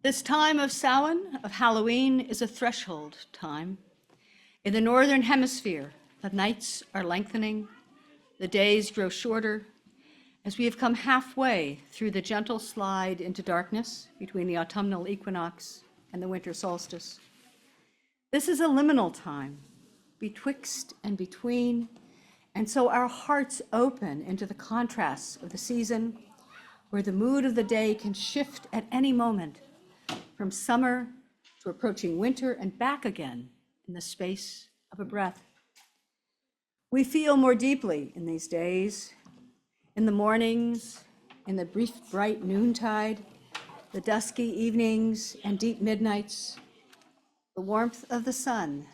This time of Samhain, of Halloween, is a threshold time. In the Northern Hemisphere, the nights are lengthening, the days grow shorter, as we have come halfway through the gentle slide into darkness between the autumnal equinox and the winter solstice. This is a liminal time, betwixt and between, and so our hearts open into the contrasts of the season, where the mood of the day can shift at any moment, from summer to approaching winter and back again in the space of a breath. We feel more deeply in these days, in the mornings, in the brief bright noontide, the dusky evenings and deep midnights, the warmth of the sun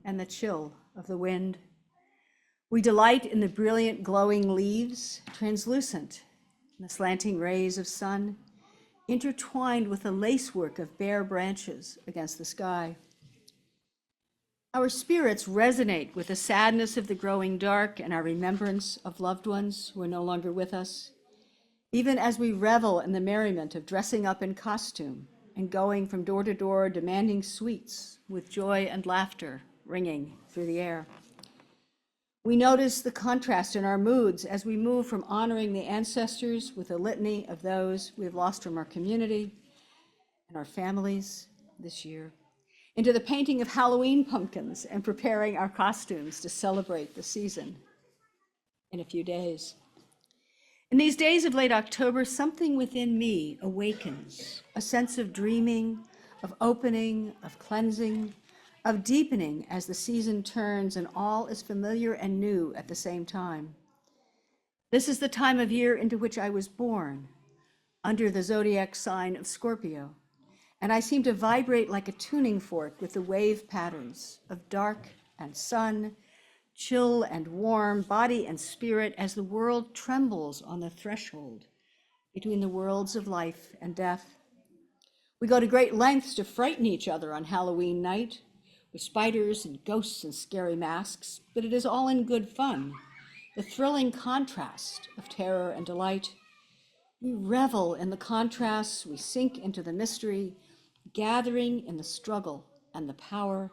and the chill of the wind. We delight in the brilliant glowing leaves, translucent in the slanting rays of sun, intertwined with the lacework of bare branches against the sky. Our spirits resonate with the sadness of the growing dark and our remembrance of loved ones who are no longer with us, even as we revel in the merriment of dressing up in costume and going from door to door demanding sweets with joy and laughter ringing through the air. We notice the contrast in our moods as we move from honoring the ancestors with a litany of those we have lost from our community and our families this year, into the painting of Halloween pumpkins and preparing our costumes to celebrate the season in a few days. In these days of late October, something within me awakens, a sense of dreaming, of opening, of cleansing, of deepening as the season turns and all is familiar and new at the same time. This is the time of year into which I was born, under the zodiac sign of Scorpio, and I seem to vibrate like a tuning fork with the wave patterns of dark and sun, chill and warm, body and spirit, as the world trembles on the threshold between the worlds of life and death. We go to great lengths to frighten each other on Halloween night with spiders and ghosts and scary masks, but it is all in good fun, the thrilling contrast of terror and delight. We revel in the contrasts, we sink into the mystery, gathering in the struggle and the power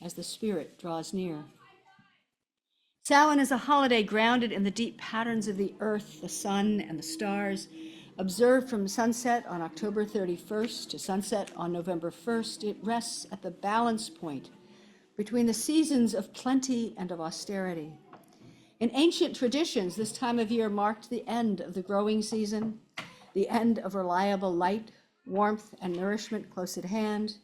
as the spirit draws near. Samhain is a holiday grounded in the deep patterns of the earth, the sun, and the stars. Observed from sunset on October 31st to sunset on November 1st, it rests at the balance point between the seasons of plenty and of austerity. In ancient traditions, this time of year marked the end of the growing season, the end of reliable light, warmth, and nourishment close at hand,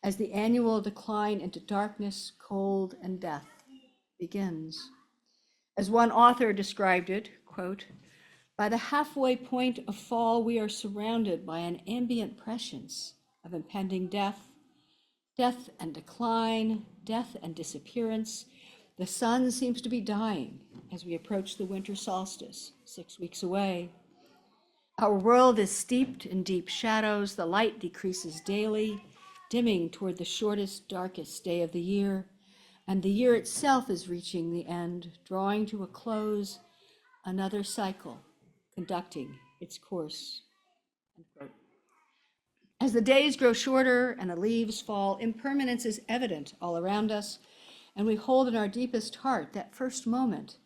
as the annual decline into darkness, cold, and death begins. As one author described it, quote, "By the halfway point of fall, we are surrounded by an ambient prescience of impending death, death and decline, death and disappearance. The sun seems to be dying as we approach the winter solstice, 6 weeks away. Our world is steeped in deep shadows. The light decreases daily, dimming toward the shortest, darkest day of the year, and the year itself is reaching the end, drawing to a close, another cycle conducting its course." End quote. As the days grow shorter and the leaves fall, impermanence is evident all around us, and we hold in our deepest heart that first moment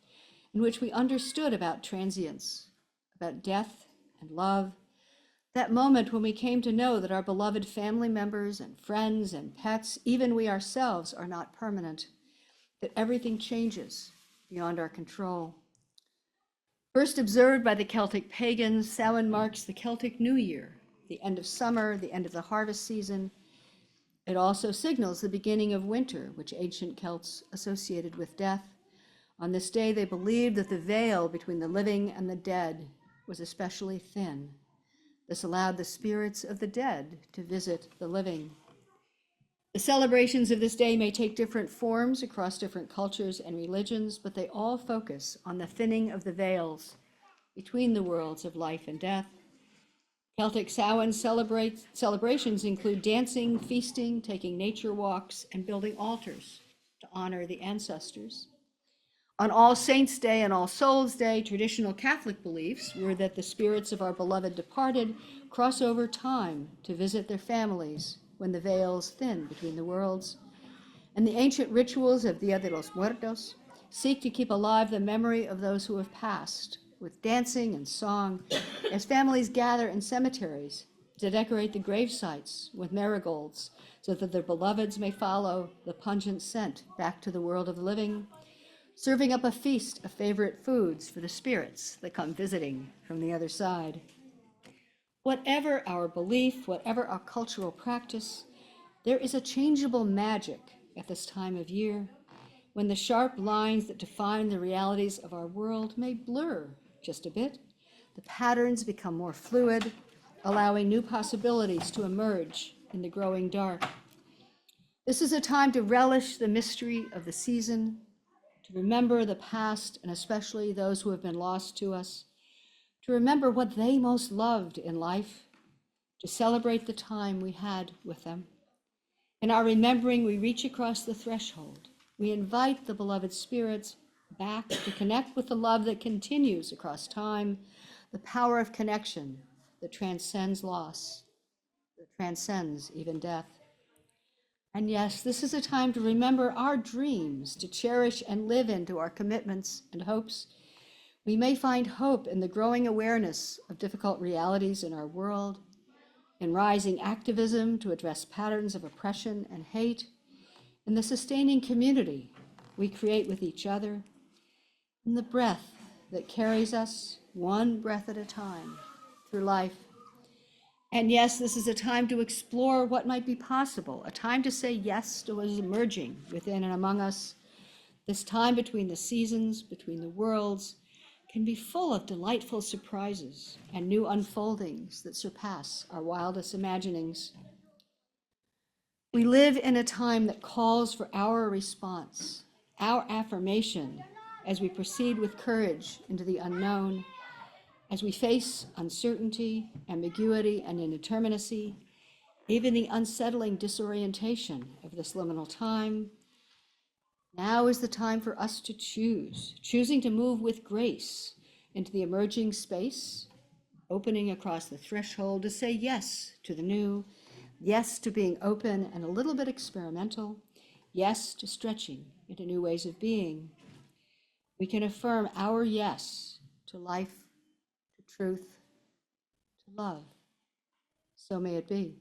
in which we understood about transience, about death and love, that moment when we came to know that our beloved family members and friends and pets, even we ourselves, are not permanent, that everything changes beyond our control. First observed by the Celtic pagans, Samhain marks the Celtic New Year, the end of summer, the end of the harvest season. It also signals the beginning of winter, which ancient Celts associated with death. On this day, they believed that the veil between the living and the dead was especially thin. This allowed the spirits of the dead to visit the living. The celebrations of this day may take different forms across different cultures and religions, but they all focus on the thinning of the veils between the worlds of life and death. Celtic Samhain celebrations include dancing, feasting, taking nature walks, and building altars to honor the ancestors. On All Saints' Day and All Souls' Day, traditional Catholic beliefs were that the spirits of our beloved departed cross over time to visit their families when the veils thin between the worlds. And the ancient rituals of Dia de los Muertos seek to keep alive the memory of those who have passed, with dancing and song, as families gather in cemeteries to decorate the grave sites with marigolds so that their beloveds may follow the pungent scent back to the world of the living, serving up a feast of favorite foods for the spirits that come visiting from the other side. Whatever our belief, whatever our cultural practice, there is a changeable magic at this time of year when the sharp lines that define the realities of our world may blur just a bit. The patterns become more fluid, allowing new possibilities to emerge in the growing dark. This is a time to relish the mystery of the season, to remember the past, and especially those who have been lost to us, to remember what they most loved in life, to celebrate the time we had with them. In our remembering, we reach across the threshold. We invite the beloved spirits back to connect with the love that continues across time, the power of connection that transcends loss, that transcends even death. And yes, this is a time to remember our dreams, to cherish and live into our commitments and hopes. We may find hope in the growing awareness of difficult realities in our world, in rising activism to address patterns of oppression and hate, in the sustaining community we create with each other, in the breath that carries us one breath at a time through life. And yes, this is a time to explore what might be possible, a time to say yes to what is emerging within and among us. This time between the seasons, between the worlds, can be full of delightful surprises and new unfoldings that surpass our wildest imaginings. We live in a time that calls for our response, our affirmation, as we proceed with courage into the unknown, as we face uncertainty, ambiguity, and indeterminacy, even the unsettling disorientation of this liminal time. Now is the time for us to choose, choosing to move with grace into the emerging space, opening across the threshold to say yes to the new, yes to being open and a little bit experimental, yes to stretching into new ways of being. We can affirm our yes to life, to truth, to love. So may it be.